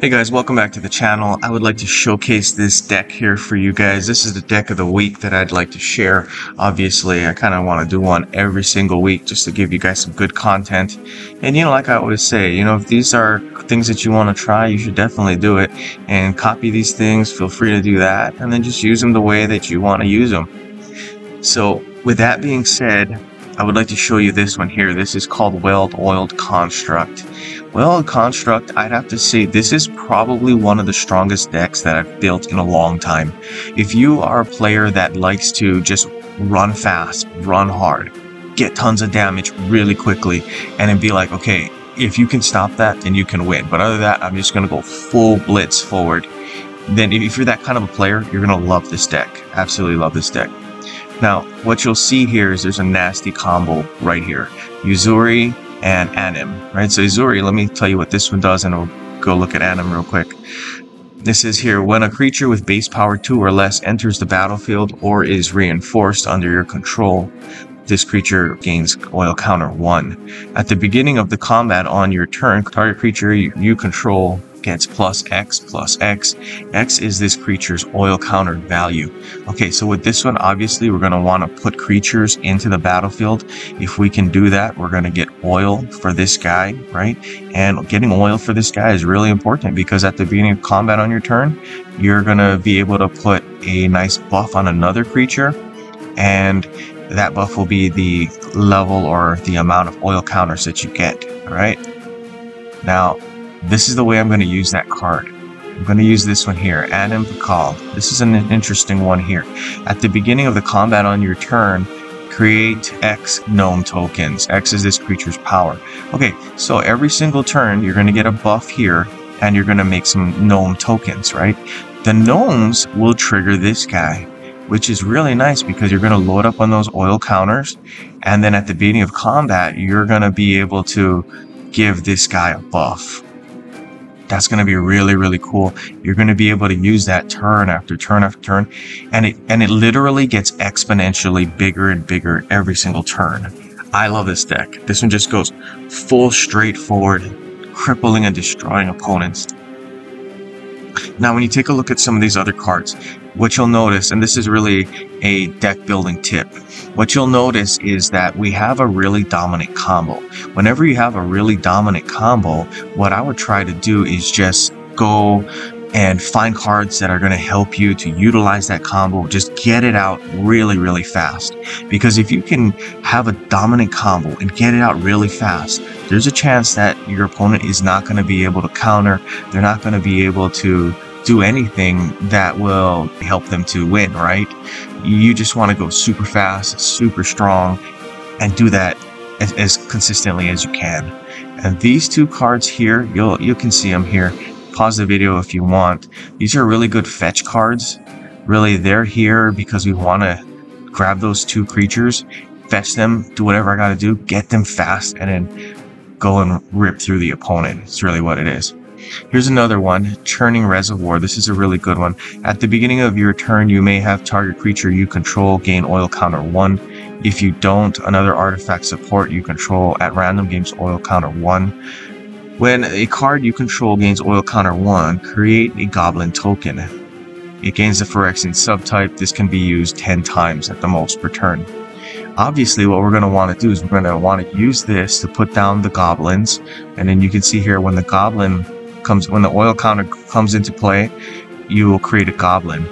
Hey guys, welcome back to the channel. I would like to showcase this deck here for you guys. This is the deck of the week that I'd like to share. Obviously, I kind of want to do one every single week just to give you guys some good content. And like I always say, if these are things that you want to try, you should definitely do it and copy these things. Feel free to do that and then just use them the way that you want to use them. So with that being said, I would like to show you this one here. This is called Well-Oiled Construct. Well-Oiled Construct, I'd have to say this is probably one of the strongest decks that I've built in a long time. If you are a player that likes to just run fast, run hard, get tons of damage really quickly, and then be like, okay, if you can stop that, then you can win. But other than that, I'm just going to go full blitz forward. Then if you're that kind of a player, you're going to love this deck. Absolutely love this deck. Now, what you'll see here is there's a nasty combo right here. Uzuri and Anim, right? So Uzuri, let me tell you what this one does, and we'll go look at Anim real quick. This is here, when a creature with base power 2 or less enters the battlefield or is reinforced under your control, this creature gains oil counter 1. At the beginning of the combat on your turn, target creature you control gets +X. X is this creature's oil counter value. Okay, so with this one, obviously, we're going to want to put creatures into the battlefield. If we can do that, we're going to get oil for this guy, right? And getting oil for this guy is really important because at the beginning of combat on your turn, you're going to be able to put a nice buff on another creature, and that buff will be the level or the amount of oil counters that you get, all right? Now, this is the way I'm going to use that card. I'm going to use this one here, Anim Pakal. This is an interesting one here. At the beginning of the combat on your turn, create X gnome tokens. X is this creature's power. Okay, so every single turn, you're going to get a buff here, and you're going to make some gnome tokens, right? The gnomes will trigger this guy, which is really nice because you're going to load up on those oil counters, and then at the beginning of combat, you're going to be able to give this guy a buff. That's going to be really, really cool. You're going to be able to use that turn after turn after turn, and it literally gets exponentially bigger and bigger every single turn. I love this deck. This one just goes full straightforward, crippling and destroying opponents. Now, when you take a look at some of these other cards, what you'll notice, and this is really a deck building tip, what you'll notice is that we have a really dominant combo. Whenever you have a really dominant combo, what I would try to do is just go and find cards that are going to help you to utilize that combo. Just get it out really, really fast. Because if you can have a dominant combo and get it out really fast, there's a chance that your opponent is not going to be able to counter. They're not going to be able to do anything that will help them to win, right? You just want to go super fast, super strong, and do that as consistently as you can. And these two cards here, you can see them here. Pause the video if you want. These are really good fetch cards. Really, they're here because we want to grab those two creatures, fetch them, do whatever I got to do, get them fast, and then go and rip through the opponent. It's really what it is. Here's another one, Churning Reservoir. This is a really good one. At the beginning of your turn, you may have target creature you control gain oil counter 1. If you don't, another artifact support you control at random gains oil counter 1. When a card you control gains oil counter 1, create a goblin token. It gains the Phyrexian subtype. This can be used 10 times at the most per turn. Obviously, what we're going to want to do is we're going to want to use this to put down the goblins. And then you can see here when the oil counter comes into play, you will create a goblin.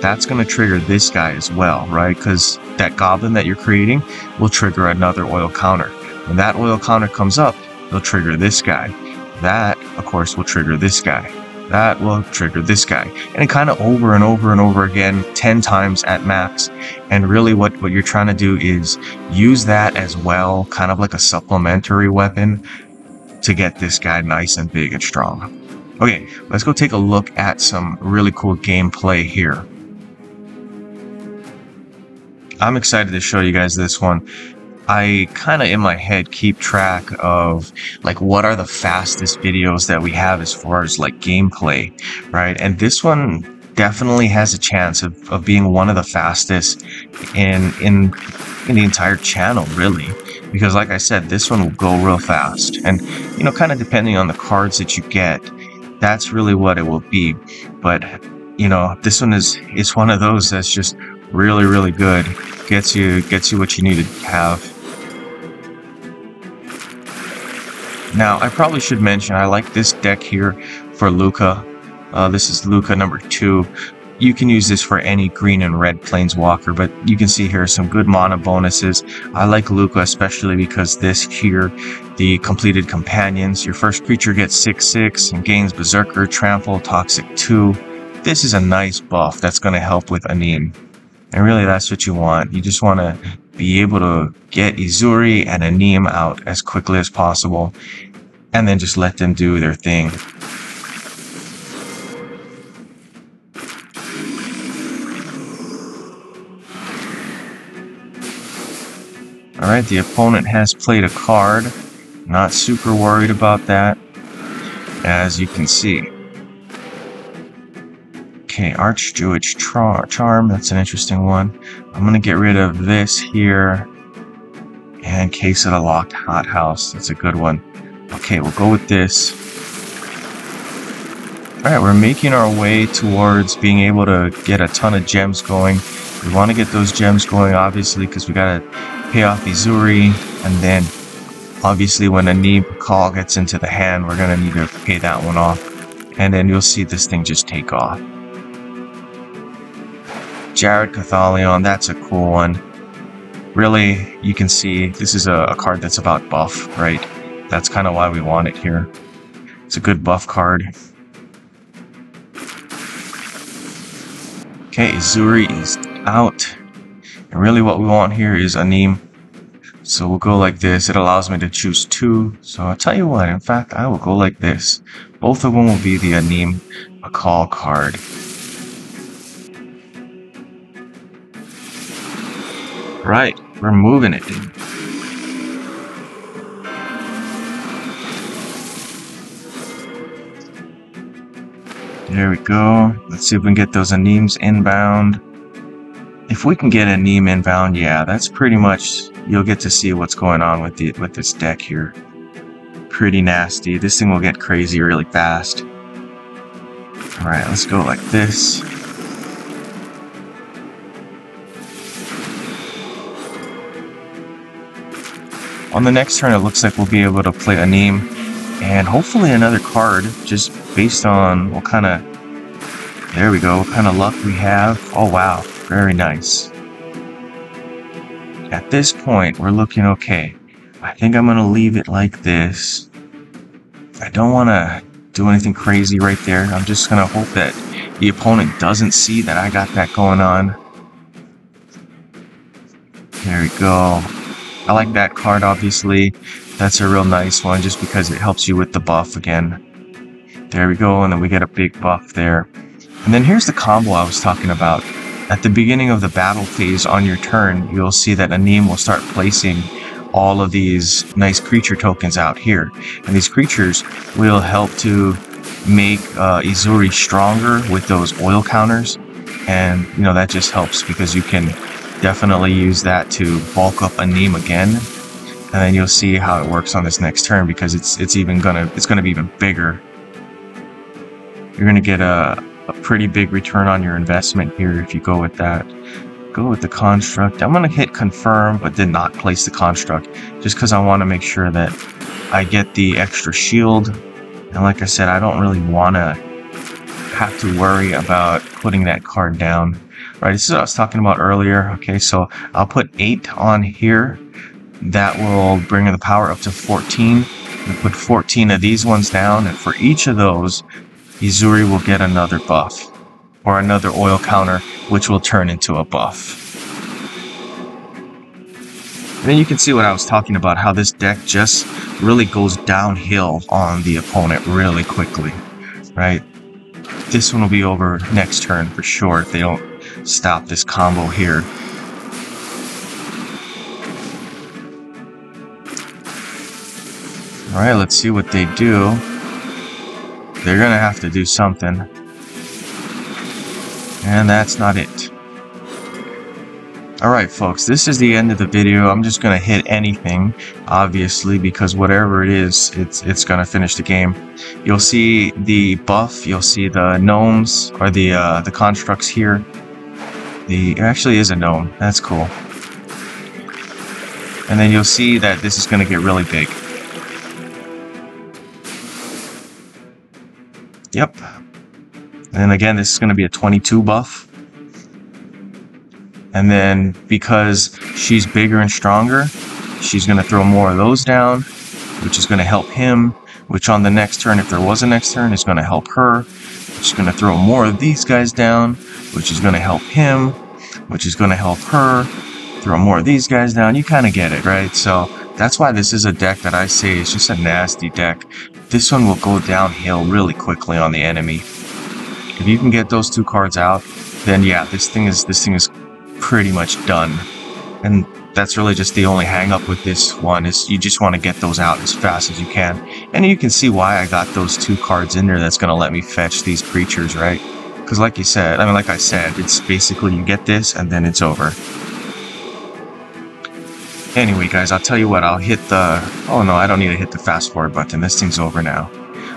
That's going to trigger this guy as well, right? Because that goblin that you're creating will trigger another oil counter. When that oil counter comes up, it'll trigger this guy. That, of course, will trigger this guy. That will trigger this guy. And kind of over and over and over again, 10 times at max. And really what you're trying to do is use that as well, kind of like a supplementary weapon to get this guy nice and big and strong. Okay, let's go take a look at some really cool gameplay here. I'm excited to show you guys this one. I kind of in my head keep track of like what are the fastest videos that we have as far as like gameplay, right? And this one definitely has a chance of being one of the fastest in the entire channel, really. Because like I said, this one will go real fast. And, kind of depending on the cards that you get, That's really what it will be. But you know, this one is one of those that's just really, really good. Gets you what you need to have. Now, I probably should mention I like this deck here for Lukka. This is Lukka number 2. You can use this for any green and red planeswalker, but you can see here some good mana bonuses. I like Lukka especially because this here, the completed companions, your first creature gets 6/6 and gains Berserker, Trample, Toxic 2. This is a nice buff that's going to help with Anim. And really that's what you want. You just want to be able to get Izuri and Anim out as quickly as possible, and then just let them do their thing. Alright, the opponent has played a card. Not super worried about that, as you can see. Okay, Archdruid's Charm, that's an interesting one. I'm going to get rid of this here. And Case of the Locked Hothouse, that's a good one. Okay, we'll go with this. Alright, we're making our way towards being able to get a ton of gems going. We want to get those gems going, obviously, because we got to pay off Izuri, and then, obviously, when Anim Call gets into the hand, we're going to need to pay that one off. And then you'll see this thing just take off. Jared Cathalion, that's a cool one. Really, you can see this is a card that's about buff, right? That's kind of why we want it here. It's a good buff card. Okay, Izuri is out. And really what we want here is Anim. So we'll go like this. It allows me to choose 2. So I'll tell you what, in fact, I will go like this. Both of them will be the Anim Call card. Right, we're moving it. There we go. Let's see if we can get those Anims inbound. If we can get Anim inbound, yeah, that's pretty much, you'll get to see what's going on with this deck here. Pretty nasty. This thing will get crazy really fast. Alright, let's go like this. On the next turn, it looks like we'll be able to play Anim and hopefully another card, just based on what kind of, there we go, what kind of luck we have. Oh wow, very nice. At this point, we're looking okay. I think I'm going to leave it like this. I don't want to do anything crazy right there. I'm just going to hope that the opponent doesn't see that I got that going on. There we go. I like that card, obviously. That's a real nice one just because it helps you with the buff again. There we go, and then we get a big buff there. And then here's the combo I was talking about. At the beginning of the battle phase on your turn, you'll see that Anim will start placing all of these nice creature tokens out here. And these creatures will help to make Izuri stronger with those oil counters. And, you know, that just helps because you can definitely use that to bulk up Anim again, and then you'll see how it works on this next turn because it's gonna be even bigger. You're gonna get a pretty big return on your investment here if you go with that. Go with the construct. I'm gonna hit confirm, but did not place the construct just because I want to make sure that I get the extra shield. And like I said, I don't really want to have to worry about putting that card down. Right, this is what I was talking about earlier. Okay, so I'll put 8 on here. That will bring the power up to 14. We'll put 14 of these ones down, and for each of those, Izuri will get another buff, or another oil counter, which will turn into a buff. And then you can see what I was talking about, how this deck just really goes downhill on the opponent really quickly, right? This one will be over next turn for sure if they don't stop this combo here. Alright, let's see what they do. They're gonna have to do something. And that's not it. Alright folks, this is the end of the video. I'm just gonna hit anything, obviously, because whatever it is, it's gonna finish the game. You'll see the buff, you'll see the gnomes, or the constructs here. It actually is a gnome, that's cool. And then you'll see that this is gonna get really big. Yep. And then again, this is gonna be a 22 buff. And then because she's bigger and stronger, she's going to throw more of those down, which is going to help him, which on the next turn, if there was a next turn, is going to help her, which is going to throw more of these guys down, which is going to help him, which is going to help her, throw more of these guys down. You kind of get it, right? So that's why this is a deck that I say is just a nasty deck. This one will go downhill really quickly on the enemy. If you can get those two cards out, then yeah, this thing is pretty much done. And that's really just the only hang up with this one, is you just want to get those out as fast as you can. And you can see why I got those two cards in there that's going to let me fetch these creatures, right? Because like I said, it's basically you get this and then it's over. Anyway guys, I'll tell you what, I'll hit the... Oh no, I don't need to hit the fast forward button. This thing's over now.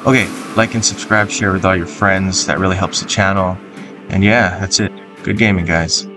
Okay, like and subscribe, share with all your friends. That really helps the channel. And yeah, that's it. Good gaming, guys.